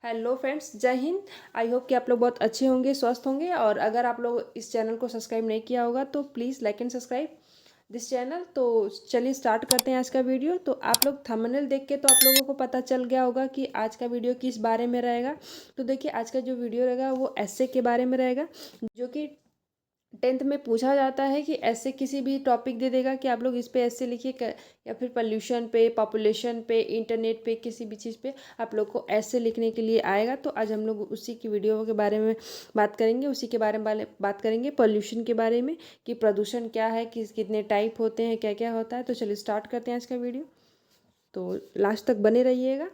Hello friends, जय Hind. I hope कि आप लोग बहुत अच्छे होंगे, स्वस्थ होंगे। और अगर आप लोग इस चैनल को सब्सक्राइब नहीं किया होगा तो please like and subscribe this channel. तो चलिए स्टार्ट करते हैं आज का वीडियो। तो आप लोग थंबनेल देख के तो आप लोगों को पता चल गया होगा कि आज का वीडियो किस बारे में रहेगा। तो देखिए, आज का जो वीडियो रहेगा वो एस्से के बारे में रहेगा, जो कि 10th में पूछा जाता है कि ऐसे किसी भी टॉपिक दे देगा कि आप लोग इस पे ऐसे लिखिए या फिर पोल्यूशन पे, पॉपुलेशन पे, इंटरनेट पे, किसी भी चीज़ पे आप लोग को ऐसे लिखने के लिए आएगा। तो आज हम लोग उसी की वीडियो के बारे में बात करेंगे, उसी के बारे में बात करेंगे पोल्यूशन के बारे में कि प्रदूषण क्या है, कितने टाइप होते हैं, क्या क्या होता है। तो चलिए स्टार्ट करते हैं आज का वीडियो। तो लास्ट तक बने रहिएगा।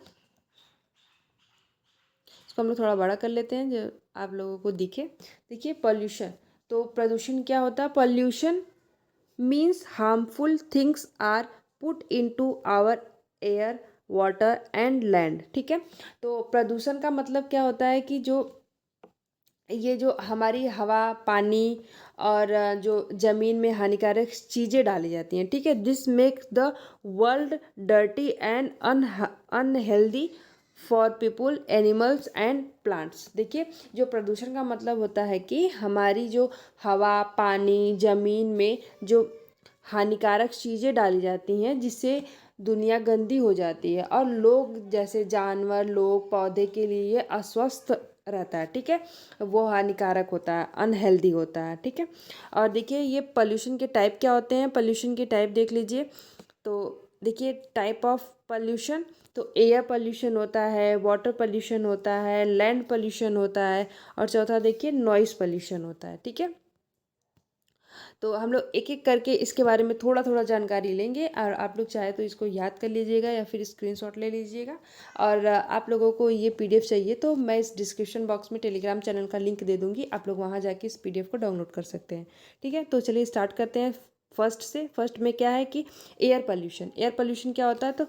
इसको हम लोग थोड़ा बड़ा कर लेते हैं जो आप लोगों को दिखे। देखिए, पॉल्यूशन। तो प्रदूषण क्या होता है? Pollution means harmful things are put into our air, water and land. ठीक है। तो प्रदूषण का मतलब क्या होता है कि ये जो हमारी हवा, पानी और जो ज़मीन में हानिकारक चीज़ें डाली जाती हैं, ठीक है, this makes the world dirty and unhealthy for people, animals and plants. देखिए, जो प्रदूषण का मतलब होता है कि हमारी जो हवा, पानी, ज़मीन में जो हानिकारक चीज़ें डाली जाती हैं जिससे दुनिया गंदी हो जाती है और लोग जैसे जानवर, लोग, पौधे के लिए ये अस्वस्थ रहता है। ठीक है, वो हानिकारक होता है, अनहेल्दी होता है। ठीक है। और देखिए, ये पोल्यूशन के टाइप क्या होते हैं? पोल्यूशन के टाइप देख लीजिए। तो देखिए, टाइप ऑफ पोल्यूशन, तो एयर पोल्यूशन होता है, वाटर पोल्यूशन होता है, लैंड पोल्यूशन होता है, और चौथा देखिए नॉइस पोल्यूशन होता है। ठीक है। तो हम लोग एक एक करके इसके बारे में थोड़ा थोड़ा जानकारी लेंगे, और आप लोग चाहे तो इसको याद कर लीजिएगा या फिर स्क्रीनशॉट ले लीजिएगा। और आप लोगों को ये पीडीएफ चाहिए तो मैं इस डिस्क्रिप्शन बॉक्स में टेलीग्राम चैनल का लिंक दे दूँगी, आप लोग वहाँ जाके इस पीडीएफ को डाउनलोड कर सकते हैं। ठीक है। तो चलिए स्टार्ट करते हैं फर्स्ट से। फर्स्ट में क्या है कि एयर पोल्यूशन। एयर पोल्यूशन क्या होता है? तो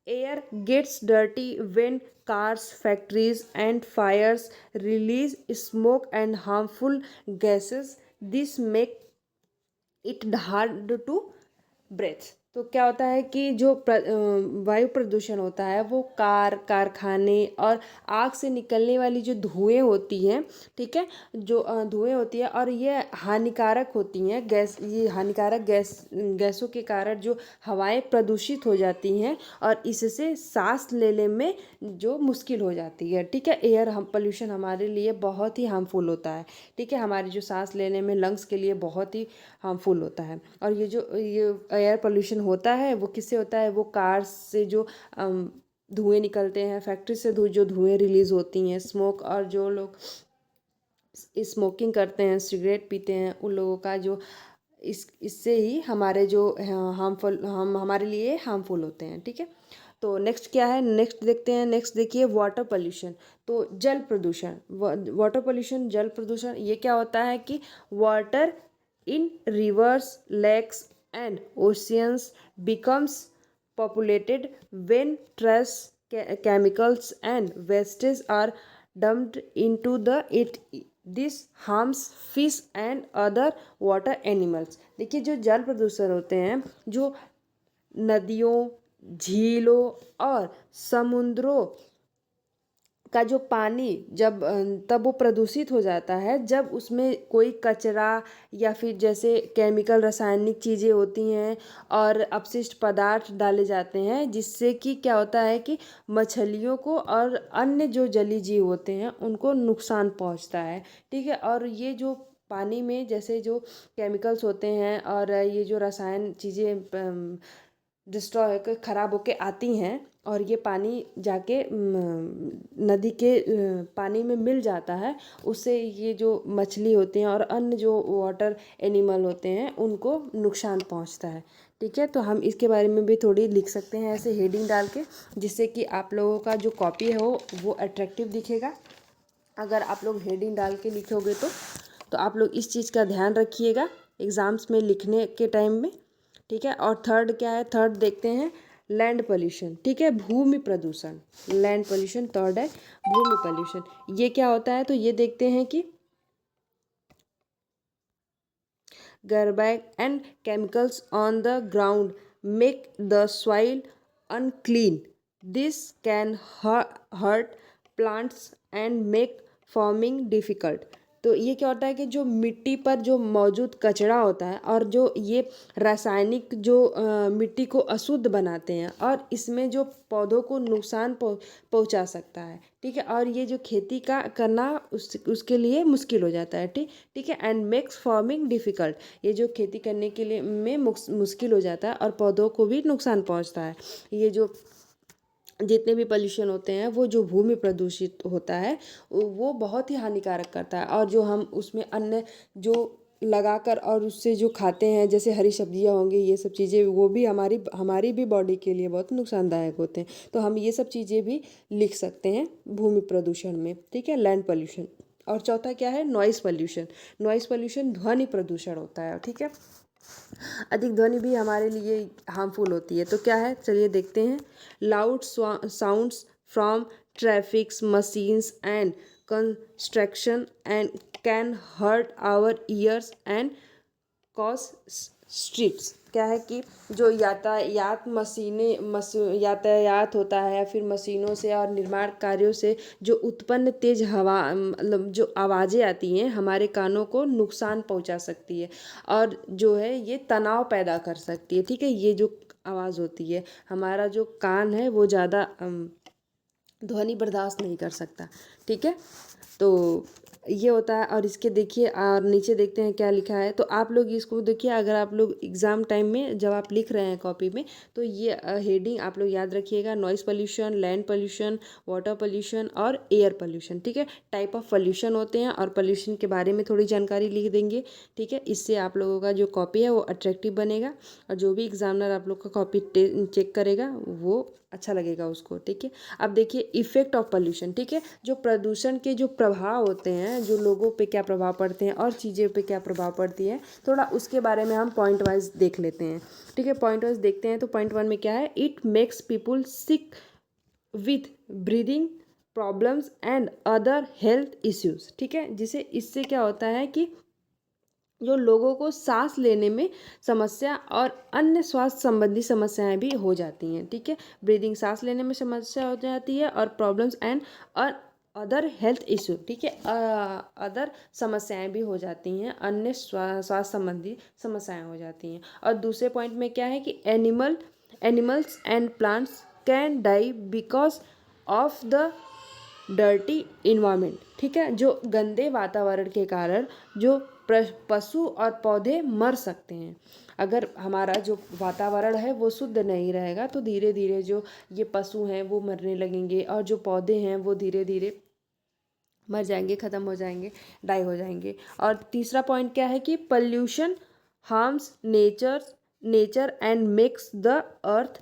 air gets dirty when cars, factories and fires release smoke and harmful gases. This make it hard to breathe. तो क्या होता है कि जो वायु प्रदूषण होता है वो कारखाने और आग से निकलने वाली जो धुएं होती हैं, ठीक है, जो धुएं होती है और ये हानिकारक होती हैं गैस, ये हानिकारक गैसों के कारण जो हवाएं प्रदूषित हो जाती हैं और इससे सांस लेने में जो मुश्किल हो जाती है। ठीक है। एयर हम पोल्यूशन हमारे लिए बहुत ही हार्मफुल होता है। ठीक है, हमारी जो सांस लेने में, लंग्स के लिए बहुत ही हार्मफुल होता है। और ये एयर पोल्यूशन होता है वो किससे होता है? वो कार्स से जो धुएं निकलते हैं, फैक्ट्री से जो धुएं रिलीज होती हैं, स्मोक, और जो लोग स्मोकिंग करते हैं, सिगरेट पीते हैं, उन लोगों का जो इससे ही हमारे जो हार्मफुल, हम हमारे लिए हार्मफुल होते हैं। ठीक है। तो नेक्स्ट क्या है? नेक्स्ट देखते हैं। नेक्स्ट देखिए, वाटर पोल्यूशन। तो जल प्रदूषण, वाटर पोल्यूशन, जल प्रदूषण, ये क्या होता है कि water in rivers, lakes and oceans becomes populated when trash, chemicals and wastes are dumped into the it. This harms fish and other water animals. देखिए, जो जल प्रदूषण होते हैं, जो नदियों, झीलों और समुद्रों का जो पानी तब वो प्रदूषित हो जाता है जब उसमें कोई कचरा या फिर जैसे केमिकल, रासायनिक चीज़ें होती हैं और अपशिष्ट पदार्थ डाले जाते हैं, जिससे कि क्या होता है कि मछलियों को और अन्य जो जलीय जीव होते हैं उनको नुकसान पहुंचता है। ठीक है। और ये जो पानी में जैसे जो केमिकल्स होते हैं और ये जो रसायन चीज़ें डिस्ट्रॉय होकर ख़राब होके आती हैं और ये पानी जाके नदी के पानी में मिल जाता है, उससे ये जो मछली होती हैं और अन्य जो वाटर एनिमल होते हैं उनको नुकसान पहुंचता है। ठीक है। तो हम इसके बारे में भी थोड़ी लिख सकते हैं ऐसे हेडिंग डाल के, जिससे कि आप लोगों का जो कॉपी है वो अट्रैक्टिव दिखेगा। अगर आप लोग हेडिंग डाल के लिखोगे तो आप लोग इस चीज़ का ध्यान रखिएगा एग्ज़ाम्स में लिखने के टाइम में। ठीक है। और थर्ड क्या है? थर्ड देखते हैं, लैंड पोल्यूशन। ठीक है, भूमि प्रदूषण। लैंड पोल्यूशन थर्ड है, भूमि पोल्यूशन। ये क्या होता है? तो ये देखते हैं कि garbage and chemicals on the ground make the soil unclean. This can hurt plants and make farming difficult. तो ये क्या होता है कि जो मिट्टी पर जो मौजूद कचरा होता है और जो ये रासायनिक जो मिट्टी को अशुद्ध बनाते हैं और इसमें जो पौधों को नुकसान पहुंचा सकता है, ठीक है, और ये जो खेती का करना उसके लिए मुश्किल हो जाता है, ठीक ठीक है, एंड मेक्स फार्मिंग डिफ़िकल्ट। ये जो खेती करने के लिए में मुश्किल हो जाता है और पौधों को भी नुकसान पहुंचता है। ये जो जितने भी पोल्यूशन होते हैं वो जो भूमि प्रदूषित होता है वो बहुत ही हानिकारक करता है, और जो हम उसमें अन्न जो लगाकर और उससे जो खाते हैं जैसे हरी सब्जियां होंगी, ये सब चीज़ें वो भी हमारी हमारी भी बॉडी के लिए बहुत नुकसानदायक होते हैं। तो हम ये सब चीज़ें भी लिख सकते हैं भूमि प्रदूषण में, ठीक है, लैंड पोल्यूशन। और चौथा क्या है, नॉइस पोल्यूशन। नॉइस पोल्यूशन ध्वनि प्रदूषण होता है, ठीक है। अधिक ध्वनि भी हमारे लिए हार्मफुल होती है। तो क्या है, चलिए देखते हैं। Loud sounds from traffics, machines and construction and can hurt our ears and cause streets. क्या है कि जो यातायात होता है या फिर मशीनों से और निर्माण कार्यों से जो उत्पन्न तेज हवा मतलब जो आवाज़ें आती हैं हमारे कानों को नुकसान पहुंचा सकती है, और जो है ये तनाव पैदा कर सकती है, ठीक है। ये जो आवाज़ होती है, हमारा जो कान है वो ज़्यादा ध्वनि बर्दाश्त नहीं कर सकता, ठीक है। तो ये होता है। और इसके देखिए और नीचे देखते हैं क्या लिखा है। तो आप लोग इसको देखिए, अगर आप लोग एग्ज़ाम टाइम में जब आप लिख रहे हैं कॉपी में, तो ये हेडिंग आप लोग याद रखिएगा, noise pollution, land pollution, water pollution और एयर पोल्यूशन, ठीक है। टाइप ऑफ पोल्यूशन होते हैं और पोल्यूशन के बारे में थोड़ी जानकारी लिख देंगे, ठीक है। इससे आप लोगों का जो कॉपी है वो अट्रैक्टिव बनेगा, और जो भी एग्जामिनर आप लोग का कॉपी चेक करेगा वो अच्छा लगेगा उसको, ठीक है। अब देखिए इफेक्ट ऑफ पोल्यूशन, ठीक है। जो प्रदूषण के जो प्रभाव होते हैं, जो लोगों पे क्या प्रभाव पड़ते हैं और चीज़ें पे क्या प्रभाव पड़ती है, थोड़ा उसके बारे में हम पॉइंट वाइज देख लेते हैं, ठीक है। पॉइंट वाइज देखते हैं। तो पॉइंट 1 में क्या है, it makes people sick with breathing problems and other health issues, ठीक है। जिसे इससे क्या होता है कि जो लोगों को सांस लेने में समस्या और अन्य स्वास्थ्य संबंधी समस्याएं भी हो जाती हैं, ठीक है। ब्रीदिंग, सांस लेने में समस्या हो जाती है, और problems and other health issue, ठीक है, अदर समस्याएं भी हो जाती हैं, अन्य स्वास्थ्य संबंधी समस्याएं हो जाती हैं। और दूसरे पॉइंट में क्या है कि animals and plants can die because of the dirty environment, ठीक है। जो गंदे वातावरण के कारण जो पशु और पौधे मर सकते हैं। अगर हमारा जो वातावरण है वो शुद्ध नहीं रहेगा तो धीरे धीरे जो ये पशु हैं वो मरने लगेंगे, और जो पौधे हैं वो धीरे धीरे मर जाएंगे, ख़त्म हो जाएंगे, डाई हो जाएंगे। और तीसरा पॉइंट क्या है कि pollution harms nature and makes the earth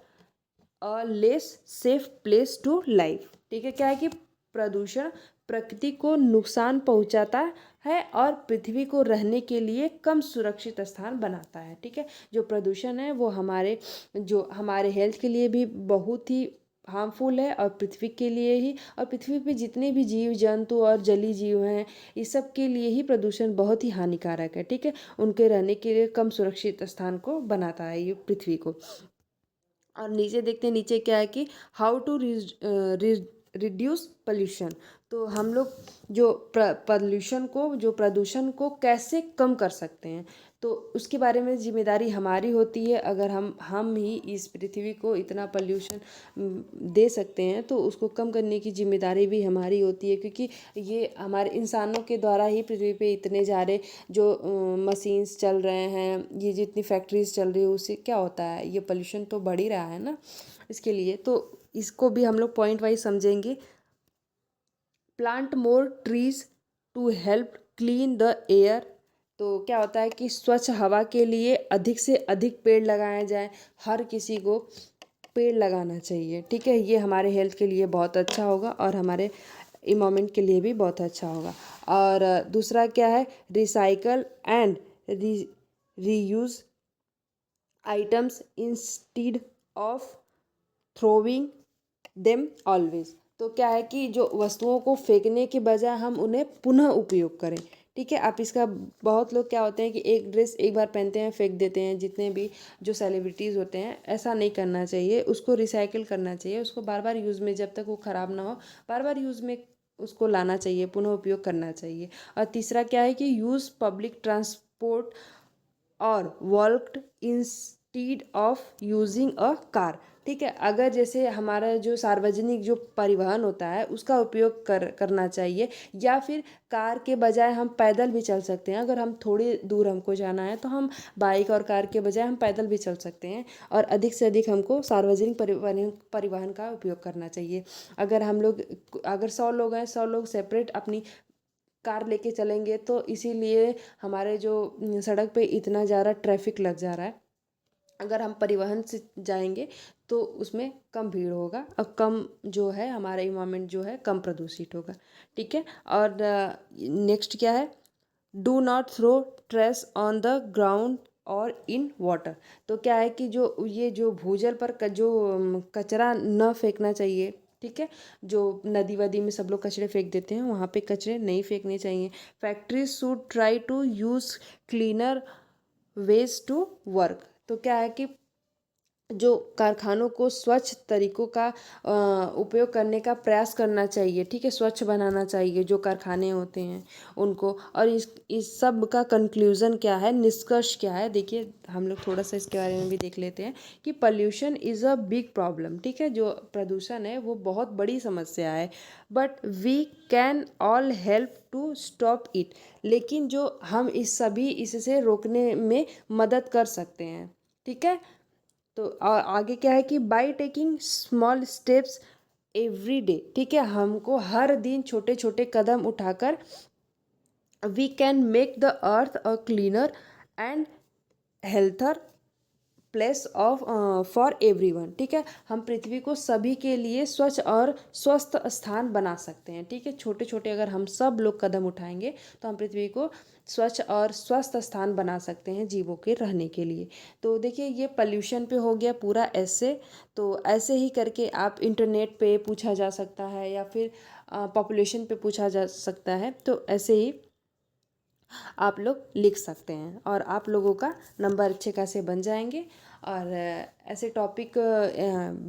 a less safe place to live, ठीक है। क्या है कि प्रदूषण प्रकृति को नुकसान पहुंचाता है और पृथ्वी को रहने के लिए कम सुरक्षित स्थान बनाता है, ठीक है। जो प्रदूषण है वो हमारे हेल्थ के लिए भी बहुत ही हार्मफुल है, और पृथ्वी के लिए ही, और पृथ्वी पे जितने भी जीव जंतु और जलीय जीव हैं इस सब के लिए ही प्रदूषण बहुत ही हानिकारक है, ठीक है। उनके रहने के लिए कम सुरक्षित स्थान को बनाता है ये पृथ्वी को। और नीचे देखते हैं, नीचे क्या है कि हाउ टू रिड्यूस पोल्यूशन। तो हम लोग जो प्रदूषण को कैसे कम कर सकते हैं, तो उसके बारे में जिम्मेदारी हमारी होती है। अगर हम ही इस पृथ्वी को इतना पोल्यूशन दे सकते हैं तो उसको कम करने की जिम्मेदारी भी हमारी होती है, क्योंकि ये हमारे इंसानों के द्वारा ही पृथ्वी पे इतने सारे जो मशीन्स चल रहे हैं, ये जितनी फैक्ट्रीज चल रही है, उससे क्या होता है, ये पोल्यूशन तो बढ़ ही रहा है ना। इसके लिए तो इसको भी हम लोग पॉइंट वाइज समझेंगे। Plant more trees to help clean the air. तो क्या होता है कि स्वच्छ हवा के लिए अधिक से अधिक पेड़ लगाए जाए, हर किसी को पेड़ लगाना चाहिए, ठीक है। ये हमारे हेल्थ के लिए बहुत अच्छा होगा और हमारे इन्वायरमेंट के लिए भी बहुत अच्छा होगा। और दूसरा क्या है, recycle and reuse items instead of throwing them always. तो क्या है कि जो वस्तुओं को फेंकने के बजाय हम उन्हें पुनः उपयोग करें, ठीक है। आप इसका बहुत लोग क्या होते हैं कि एक ड्रेस एक बार पहनते हैं फेंक देते हैं, जितने भी जो सेलिब्रिटीज़ होते हैं, ऐसा नहीं करना चाहिए। उसको रिसाइकिल करना चाहिए, उसको बार बार यूज़ में, जब तक वो ख़राब ना हो, बार बार यूज़ में उसको लाना चाहिए, पुनः उपयोग करना चाहिए। और तीसरा क्या है कि यूज़ पब्लिक ट्रांसपोर्ट और walked instead of using a car. ठीक है। अगर जैसे हमारा जो सार्वजनिक जो परिवहन होता है उसका उपयोग करना चाहिए, या फिर कार के बजाय हम पैदल भी चल सकते हैं। अगर हम थोड़ी दूर हमको जाना है तो हम बाइक और कार के बजाय हम पैदल भी चल सकते हैं, और अधिक से अधिक हमको सार्वजनिक परिवहन का उपयोग करना चाहिए। अगर हम लोग, अगर 100 लोग हैं, 100 लोग सेपरेट अपनी कार लेके चलेंगे तो इसीलिए हमारे जो सड़क पे इतना ज़्यादा ट्रैफिक लग जा रहा है। अगर हम परिवहन से जाएंगे तो उसमें कम भीड़ होगा और कम जो है हमारा इन्वायरमेंट जो है कम प्रदूषित होगा। ठीक है। और नेक्स्ट क्या है, do not throw trash on the ground और इन वाटर। तो क्या है कि जो ये जो भूजल पर जो कचरा न फेंकना चाहिए। ठीक है। जो नदी वदी में सब लोग कचरे फेंक देते हैं, वहाँ पे कचरे नहीं फेंकने चाहिए। Factories should try to use cleaner ways to work. तो क्या है कि जो कारखानों को स्वच्छ तरीकों का उपयोग करने का प्रयास करना चाहिए। ठीक है। स्वच्छ बनाना चाहिए जो कारखाने होते हैं उनको। और इस सब का कंक्लूज़न क्या है, निष्कर्ष क्या है, देखिए हम लोग थोड़ा सा इसके बारे में भी देख लेते हैं कि pollution is a big problem. ठीक है। जो प्रदूषण है वो बहुत बड़ी समस्या है, but we can all help to stop it. लेकिन जो हम इससे रोकने में मदद कर सकते हैं। ठीक है। तो आगे क्या है कि by taking small steps every day. ठीक है। हमको हर दिन छोटे छोटे कदम उठाकर we can make the earth a cleaner and healthier place of for everyone. ठीक है। हम पृथ्वी को सभी के लिए स्वच्छ और स्वस्थ स्थान बना सकते हैं। ठीक है। छोटे छोटे अगर हम सब लोग कदम उठाएंगे तो हम पृथ्वी को स्वच्छ और स्वस्थ स्थान बना सकते हैं जीवों के रहने के लिए। तो देखिए ये पॉल्यूशन पे हो गया पूरा ऐसे। तो ऐसे ही करके आप इंटरनेट पे पूछा जा सकता है, या फिर पॉपुलेशन पे पूछा जा सकता है, तो ऐसे ही आप लोग लिख सकते हैं और आप लोगों का नंबर अच्छे खासे बन जाएंगे। और ऐसे टॉपिक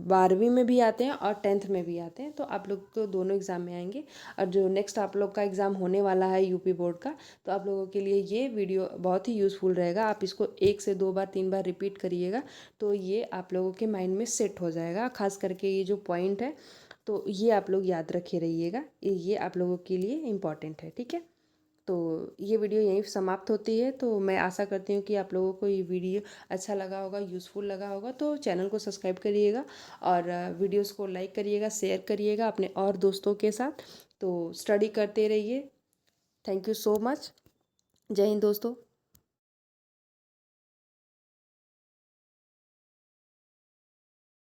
12वीं में भी आते हैं और 10th में भी आते हैं, तो आप लोग को दोनों एग्ज़ाम में आएंगे। और जो नेक्स्ट आप लोग का एग्ज़ाम होने वाला है यूपी बोर्ड का, तो आप लोगों के लिए ये वीडियो बहुत ही यूज़फुल रहेगा। आप इसको 1 से 2 बार 3 बार रिपीट करिएगा तो ये आप लोगों के माइंड में सेट हो जाएगा। खास करके ये जो पॉइंट है तो ये आप लोग याद रखे रहिएगा, ये आप लोगों के लिए इम्पॉर्टेंट है। ठीक है। तो ये वीडियो यहीं समाप्त होती है। तो मैं आशा करती हूँ कि आप लोगों को ये वीडियो अच्छा लगा होगा, यूज़फुल लगा होगा। तो चैनल को सब्सक्राइब करिएगा और वीडियोस को लाइक करिएगा, शेयर करिएगा अपने और दोस्तों के साथ। तो स्टडी करते रहिए। Thank you so much. जय हिंद दोस्तों।